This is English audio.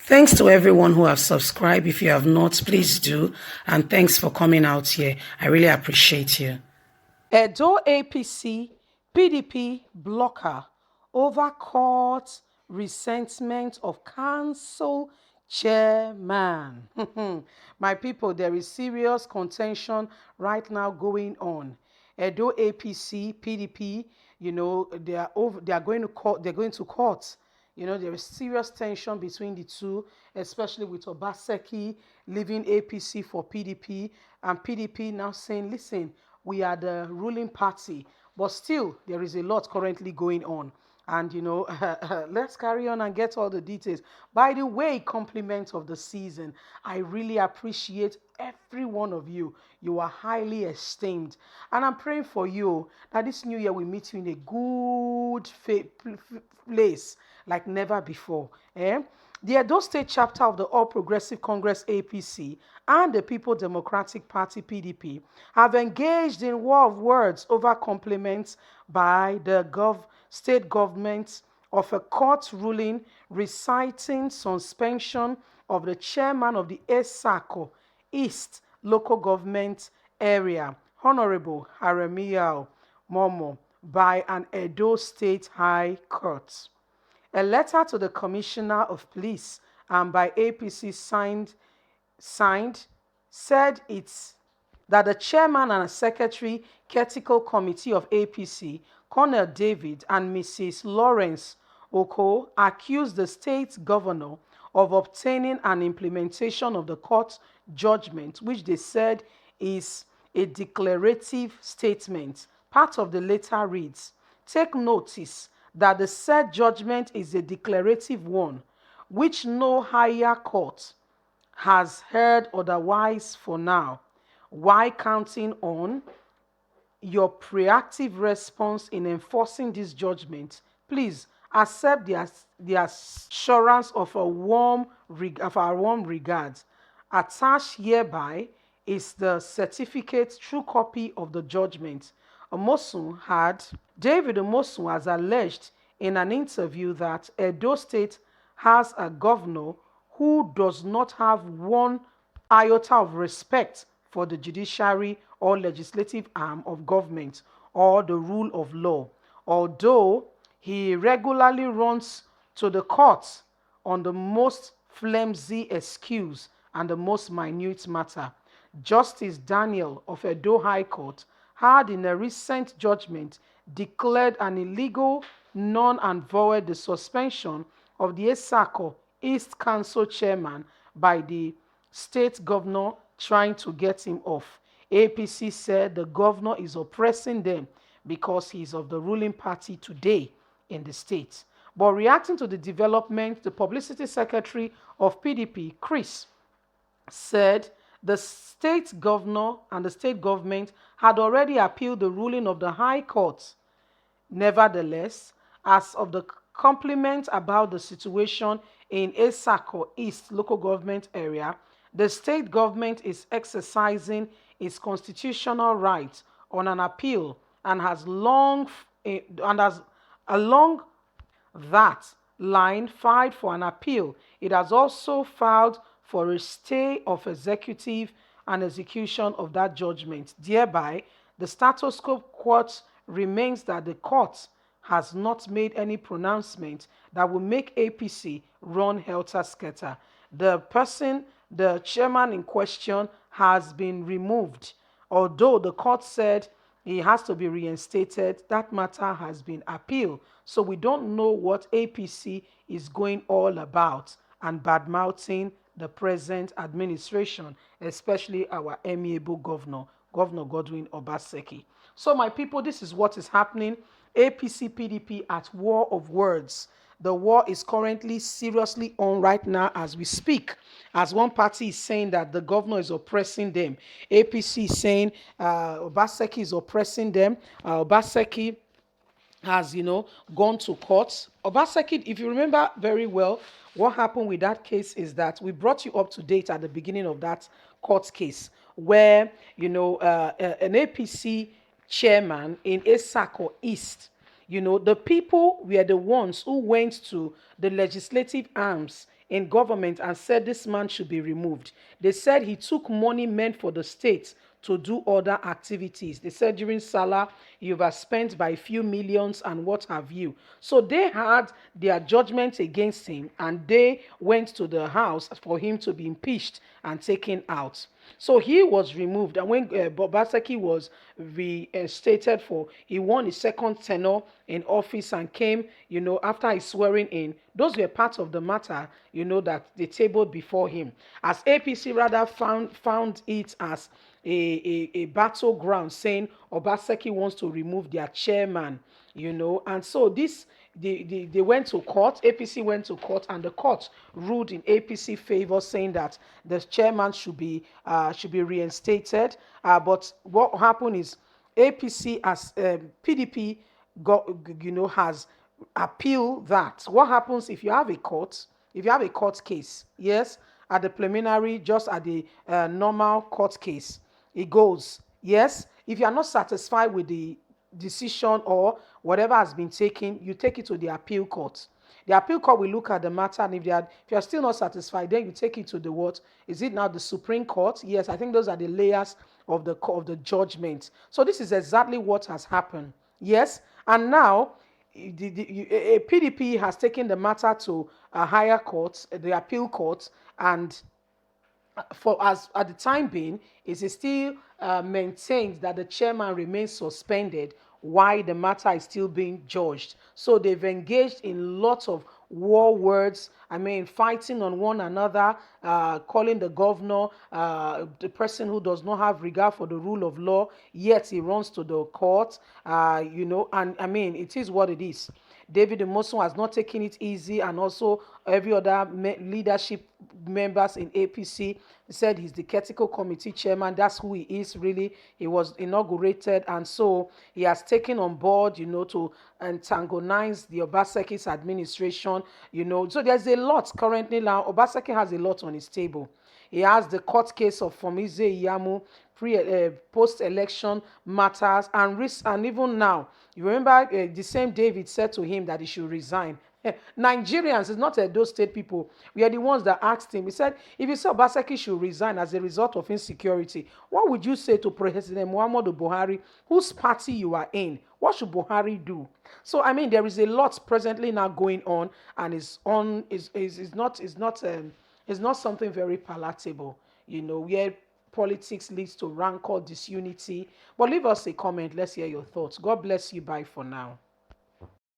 Thanks to everyone who have subscribed. If you have not, please do. And thanks for coming out here. I really appreciate you. Edo APC PDP blocker over court resentment of council chairman. My people, there is serious contention right now going on. Edo APC PDP, they are going to court. They're going to court. There is serious tension between the two, especially with Obaseki leaving APC for PDP, and PDP now saying, listen, we are the ruling party, but still there is a lot currently going on. And let's carry on and get all the details. By the way, compliment of the season, I really appreciate every one of you. You are highly esteemed, and I'm praying for you that this new year we meet you in a good place like never before. The Edo State chapter of the All Progressive Congress APC and the People Democratic Party PDP have engaged in war of words over compliments by the state government of a court ruling reciting suspension of the chairman of the ESACO East local government area, Honorable Haremiel Momo, by an Edo State High Court. A letter to the Commissioner of Police and by APC signed said it's that the chairman and secretary critical committee of APC, Colonel David and Mrs. Lawrence Oko, accused the state governor of obtaining an implementation of the court judgment, which they said is a declarative statement. Part of the letter reads, "Take notice that the said judgment is a declarative one, which no higher court has heard otherwise for now. While counting on your proactive response in enforcing this judgment, please accept the assurance of our warm regards. Attached hereby is the certificate true copy of the judgment." David Omosun has alleged in an interview that Edo State has a governor who does not have one iota of respect for the judiciary or legislative arm of government or the rule of law, although he regularly runs to the courts on the most flimsy excuse and the most minute matter. Justice Daniel of Edo High Court had in a recent judgment declared an illegal, non and void the suspension of the ESACO East Council chairman by the state governor trying to get him off. APC said the governor is oppressing them because he is of the ruling party today in the state. But reacting to the development, the publicity secretary of PDP, Chris, said the state governor and the state government had already appealed the ruling of the High Court. Nevertheless, as of the compliment about the situation in Esako East local government area, the state government is exercising its constitutional right on an appeal and has along that line filed for an appeal. It has also filed for a stay of executive and execution of that judgment. Thereby, the status quo court remains that the court has not made any pronouncement that will make APC run helter-skelter. The chairman in question has been removed. Although the court said he has to be reinstated, that matter has been appealed. So we don't know what APC is going all about and bad-mouthing the present administration, especially our amiable governor, Governor Godwin Obaseki. So my people, this is what is happening. APC PDP at war of words. The war is currently seriously on right now as we speak. As one party is saying that the governor is oppressing them, APC is saying Obaseki is oppressing them. Obaseki has, gone to court. Obaseki, if you remember very well, what happened with that case is that we brought you up to date at the beginning of that court case where, an APC chairman in Esako East, the people were the ones who went to the legislative arms in government and said this man should be removed. They said he took money meant for the state to do other activities. They said during Salah, he overspent by a few millions and what have you. So they had their judgment against him and they went to the house for him to be impeached and taken out. So he was removed. And when Obaseki was reinstated for, he won his second tenure in office and came, after his swearing in. Those were part of the matter, that they tabled before him. As APC rather found it as a battleground, saying Obaseki wants to remove their chairman, and so this they went to court. APC went to court, and the court ruled in APC favor, saying that the chairman should be reinstated. But what happened is APC as PDP got has appealed that. What happens if you have a court? If you have a court case, yes, at the preliminary, just at the normal court case, it goes, yes, if you are not satisfied with the decision or whatever has been taken, you take it to the appeal court. The appeal court will look at the matter, and if you are still not satisfied, then you take it to the what? Is it now the Supreme Court? Yes, I think those are the layers of the judgment. So this is exactly what has happened. Yes, and now PDP has taken the matter to a higher court, the appeal court, and for as at the time being, it is still maintained that the chairman remains suspended while the matter is still being judged. So they've engaged in lots of war words. I mean, fighting on one another, calling the governor the person who does not have regard for the rule of law, yet he runs to the court. And I mean, it is what it is. David Omosun has not taken it easy, and also every other leadership members in APC said he's the critical committee chairman. That's who he is, really. He was inaugurated, and so he has taken on board, to antagonize the Obaseki's administration, So there's a lot currently now. Obaseki has a lot on his table. He has the court case of Fomize Iyamu, post-election matters, and even now. You remember the same David said to him that he should resign. Nigerians, it's not those state people. We are the ones that asked him. He said, if you say Obaseki should resign as a result of insecurity, what would you say to President Muhammadu Buhari, whose party you are in? What should Buhari do? So I mean, there is a lot presently now going on, and it's not something very palatable, where politics leads to rancor, disunity. But leave us a comment. Let's hear your thoughts. God bless you. Bye for now.